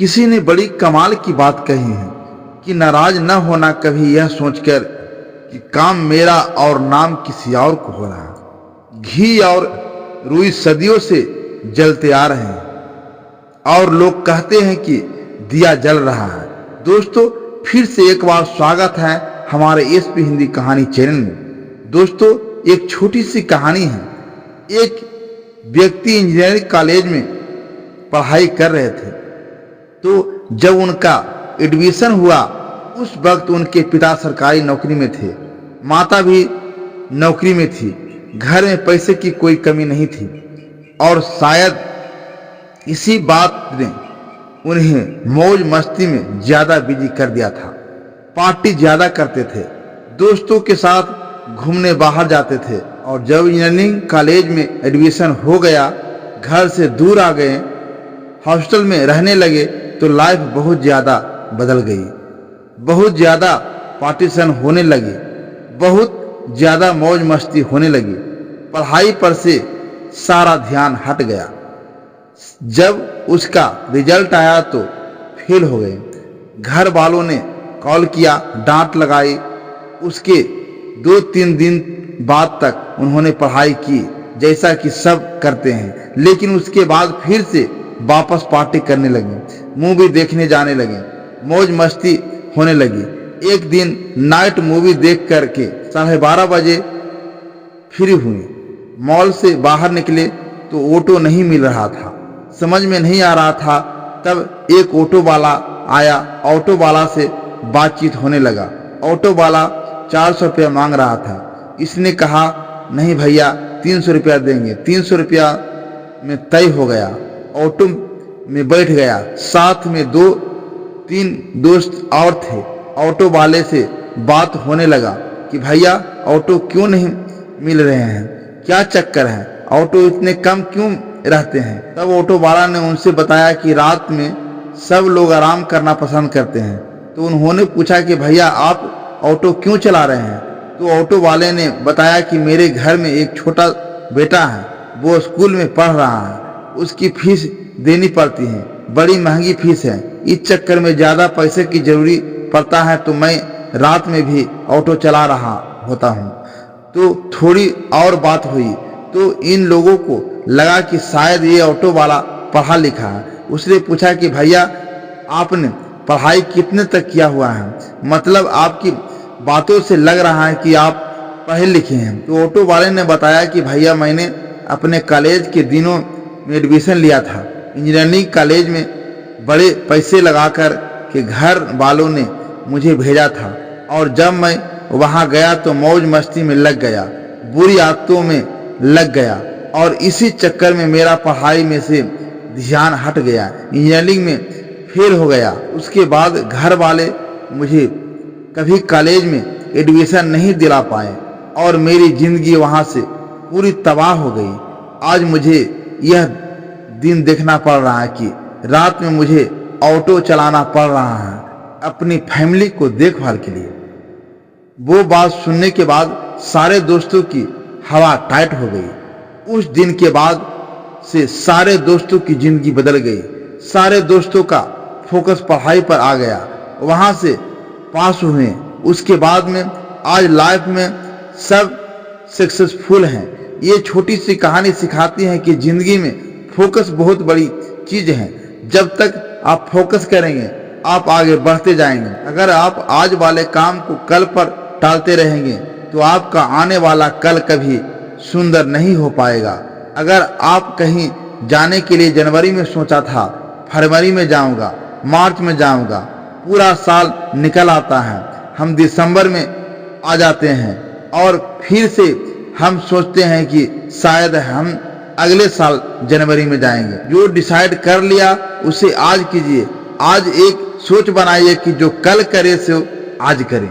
किसी ने बड़ी कमाल की बात कही है कि नाराज न होना कभी यह सोचकर कि काम मेरा और नाम किसी और को हो रहा है। घी और रुई सदियों से जलते आ रहे हैं और लोग कहते हैं कि दिया जल रहा है। दोस्तों, फिर से एक बार स्वागत है हमारे एसपी हिंदी कहानी चैनल में। दोस्तों, एक छोटी सी कहानी है। एक व्यक्ति इंजीनियरिंग कॉलेज में पढ़ाई कर रहे थे, तो जब उनका एडमिशन हुआ उस वक्त उनके पिता सरकारी नौकरी में थे, माता भी नौकरी में थी। घर में पैसे की कोई कमी नहीं थी और शायद इसी बात ने उन्हें मौज मस्ती में ज्यादा बिजी कर दिया था। पार्टी ज्यादा करते थे, दोस्तों के साथ घूमने बाहर जाते थे और जब इंजीनियरिंग कॉलेज में एडमिशन हो गया, घर से दूर आ गए, हॉस्टल में रहने लगे, तो लाइफ बहुत ज़्यादा बदल गई। बहुत ज़्यादा पार्टीशन होने लगी, बहुत ज़्यादा मौज मस्ती होने लगी। पढ़ाई पर से सारा ध्यान हट गया। जब उसका रिजल्ट आया तो फेल हो गए। घर वालों ने कॉल किया, डांट लगाई। उसके 2-3 दिन बाद तक उन्होंने पढ़ाई की जैसा कि सब करते हैं, लेकिन उसके बाद फिर से वापस पार्टी करने लगे, मूवी देखने जाने लगे, मौज मस्ती होने लगी। एक दिन नाइट मूवी देख करके 12:30 बजे फ्री हुए। मॉल से बाहर निकले तो ऑटो नहीं मिल रहा था, समझ में नहीं आ रहा था। तब एक ऑटो वाला आया, ऑटो वाला से बातचीत होने लगा। ऑटो वाला 400 रुपया मांग रहा था। इसने कहा, नहीं भैया 300 रुपया देंगे। 300 रुपया में तय हो गया। ऑटो में बैठ गया। साथ में 2-3 दोस्त और थे। ऑटो वाले से बात होने लगा कि भैया ऑटो क्यों नहीं मिल रहे हैं, क्या चक्कर है, ऑटो इतने कम क्यों रहते हैं। तब ऑटो वाला ने उनसे बताया कि रात में सब लोग आराम करना पसंद करते हैं। तो उन्होंने पूछा कि भैया आप ऑटो क्यों चला रहे हैं। तो ऑटो वाले ने बताया कि मेरे घर में एक छोटा बेटा है, वो स्कूल में पढ़ रहा है, उसकी फीस देनी पड़ती है, बड़ी महंगी फीस है। इस चक्कर में ज़्यादा पैसे की जरूरी पड़ता है, तो मैं रात में भी ऑटो चला रहा होता हूँ। तो थोड़ी और बात हुई तो इन लोगों को लगा कि शायद ये ऑटो वाला पढ़ा लिखा है। उसने पूछा कि भैया आपने पढ़ाई कितने तक किया हुआ है, मतलब आपकी बातों से लग रहा है कि आप पढ़े लिखे हैं। तो ऑटो वाले ने बताया कि भैया मैंने अपने कॉलेज के दिनों में एडमिशन लिया था, इंजीनियरिंग कॉलेज में बड़े पैसे लगाकर के घर वालों ने मुझे भेजा था और जब मैं वहाँ गया तो मौज मस्ती में लग गया, बुरी आदतों में लग गया और इसी चक्कर में मेरा पढ़ाई में से ध्यान हट गया, इंजीनियरिंग में फेल हो गया। उसके बाद घर वाले मुझे कभी कॉलेज में एडमिशन नहीं दिला पाए और मेरी जिंदगी वहाँ से पूरी तबाह हो गई। आज मुझे यह दिन देखना पड़ रहा है कि रात में मुझे ऑटो चलाना पड़ रहा है अपनी फैमिली को देखभाल के लिए। वो बात सुनने के बाद सारे दोस्तों की हवा टाइट हो गई। उस दिन के बाद से सारे दोस्तों की जिंदगी बदल गई। सारे दोस्तों का फोकस पढ़ाई पर आ गया, वहाँ से पास हुए। उसके बाद में आज लाइफ में सब सक्सेसफुल हैं। ये छोटी सी कहानी सिखाती है कि जिंदगी में फोकस बहुत बड़ी चीज है। जब तक आप फोकस करेंगे आप आगे बढ़ते जाएंगे। अगर आप आज वाले काम को कल पर टालते रहेंगे तो आपका आने वाला कल कभी सुंदर नहीं हो पाएगा। अगर आप कहीं जाने के लिए जनवरी में सोचा था, फरवरी में जाऊंगा, मार्च में जाऊंगा, पूरा साल निकल आता है, हम दिसंबर में आ जाते हैं और फिर से हम सोचते हैं कि शायद हम अगले साल जनवरी में जाएंगे। जो डिसाइड कर लिया उसे आज कीजिए। आज एक सोच बनाइए कि जो कल करे सो आज करें।